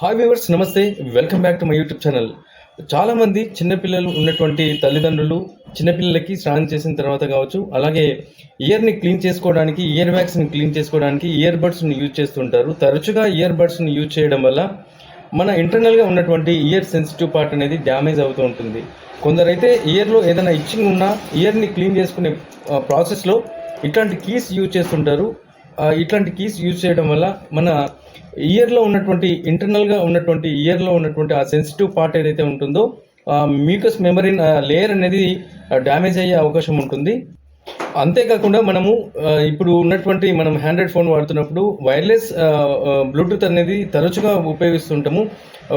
Hi viewers, నమస్తే. Welcome back to my YouTube channel. చాలామంది చిన్నపిల్లలు ఉన్నటువంటి తల్లిదండ్రులు చిన్నపిల్లలకి స్నానం చేసిన తర్వాత కావచ్చు, అలాగే ఇయర్ని క్లీన్ చేసుకోవడానికి, ఇయర్ వ్యాక్స్ని క్లీన్ చేసుకోవడానికి ఇయర్ బడ్స్ని యూజ్ చేస్తుంటారు. తరచుగా ఇయర్ బడ్స్ని యూజ్ చేయడం వల్ల మన ఇంటర్నల్గా ఉన్నటువంటి ఇయర్ సెన్సిటివ్ పార్ట్ అనేది డ్యామేజ్ అవుతూ ఉంటుంది. కొందరైతే ఇయర్లో ఏదైనా ఇచ్చింగ్ ఉన్నా ఇయర్ని క్లీన్ చేసుకునే ప్రాసెస్లో ఇట్లాంటి కీస్ యూజ్ చేస్తుంటారు. ఇట్లాంటి కీస్ యూజ్ చేయడం వల్ల మన ఇయర్లో ఉన్నటువంటి ఇంటర్నల్గా ఉన్నటువంటి ఇయర్లో ఉన్నటువంటి ఆ సెన్సిటివ్ పార్ట్ ఏదైతే ఉంటుందో మ్యూకస్ మెమరీన్ లేయర్ అనేది డ్యామేజ్ అయ్యే అవకాశం ఉంటుంది. అంతేకాకుండా మనము ఇప్పుడు ఉన్నటువంటి మనం హ్యాండ్రెడ్ ఫోన్ వాడుతున్నప్పుడు వైర్లెస్ బ్లూటూత్ అనేది తరచుగా ఉపయోగిస్తుంటాము.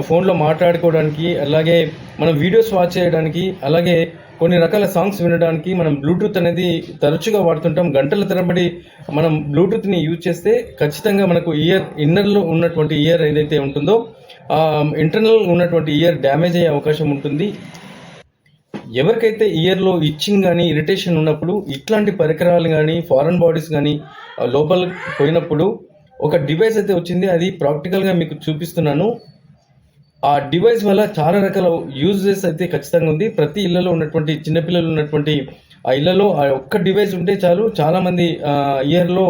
ఫోన్లో మాట్లాడుకోవడానికి, అలాగే మనం వీడియోస్ వాచ్ చేయడానికి, అలాగే కొన్ని రకాల సాంగ్స్ వినడానికి మనం బ్లూటూత్ అనేది తరచుగా వాడుతుంటాం. గంటల తరబడి మనం బ్లూటూత్ని యూజ్ చేస్తే ఖచ్చితంగా మనకు ఇన్నర్లో ఉన్నటువంటి ఇయర్ ఏదైతే ఉంటుందో ఇంటర్నల్ ఉన్నటువంటి ఇయర్ డ్యామేజ్ అయ్యే అవకాశం ఉంటుంది. ఎవరికైతే ఇయర్లో ఇచ్చింగ్ కానీ ఇరిటేషన్ ఉన్నప్పుడు ఇట్లాంటి పరికరాలు కానీ ఫారెన్ బాడీస్ కానీ లోపల పోయినప్పుడు ఒక డివైస్ అయితే వచ్చింది. అది ప్రాక్టికల్గా మీకు చూపిస్తున్నాను. ఆ డివైస్ వల్ల చాలా రకాల యూజెస్ అయితే ఖచ్చితంగా ఉంది. ప్రతి ఇళ్లలో ఉన్నటువంటి చిన్నపిల్లలు ఉన్నటువంటి ఆ ఇళ్లలో ఆ ఒక్క డివైస్ ఉంటే చాలు. చాలామంది ఇయర్లో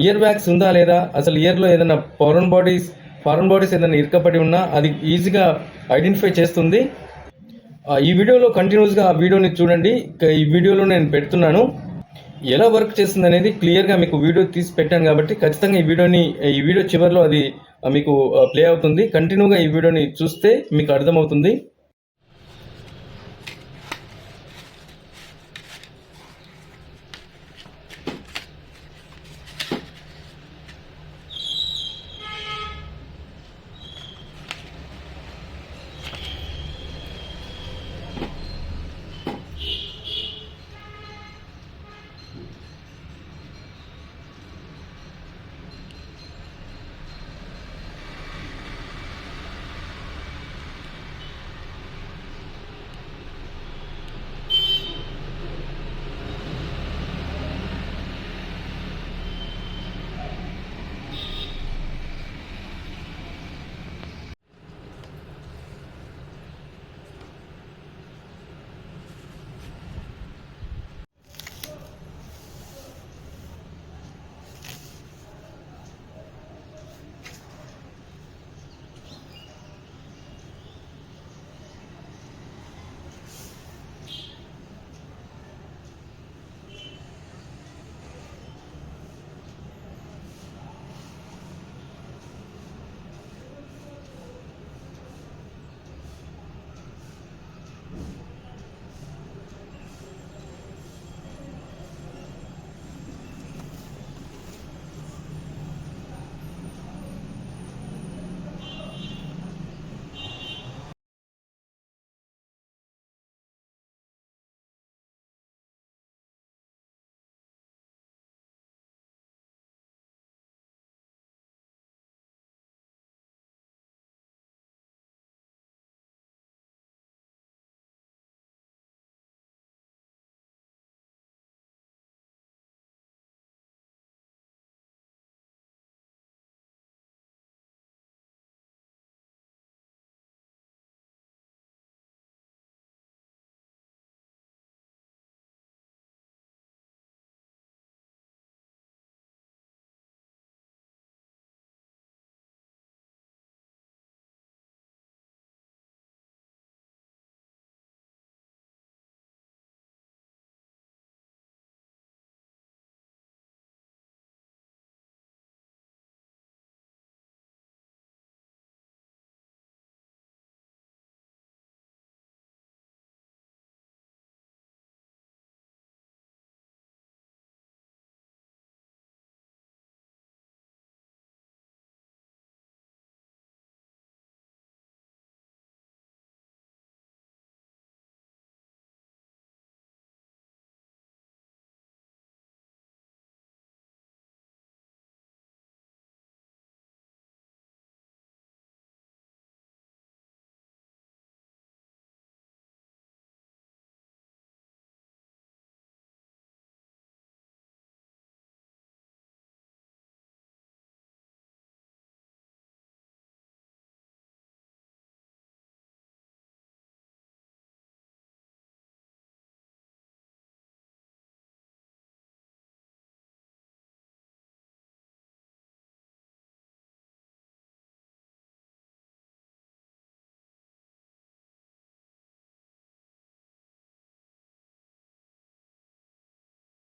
ఇయర్ వ్యాక్స్ ఉందా లేదా, అసలు ఇయర్లో ఏదైనా ఫారెన్ బాడీస్ ఏదైనా ఇరకపడి ఉన్నా అది ఈజీగా ఐడెంటిఫై చేస్తుంది. ఈ వీడియోలో కంటిన్యూస్గా ఆ వీడియోని చూడండి. ఈ వీడియోలో నేను పెడుతున్నాను ఎలా వర్క్ చేస్తుంది అనేది క్లియర్గా మీకు వీడియో తీసి పెట్టాను కాబట్టి ఖచ్చితంగా ఈ వీడియో చివరిలో అది మీకు ప్లే అవుతుంది. కంటిన్యూగా ఈ వీడియోని చూస్తే మీకు అర్థమవుతుంది.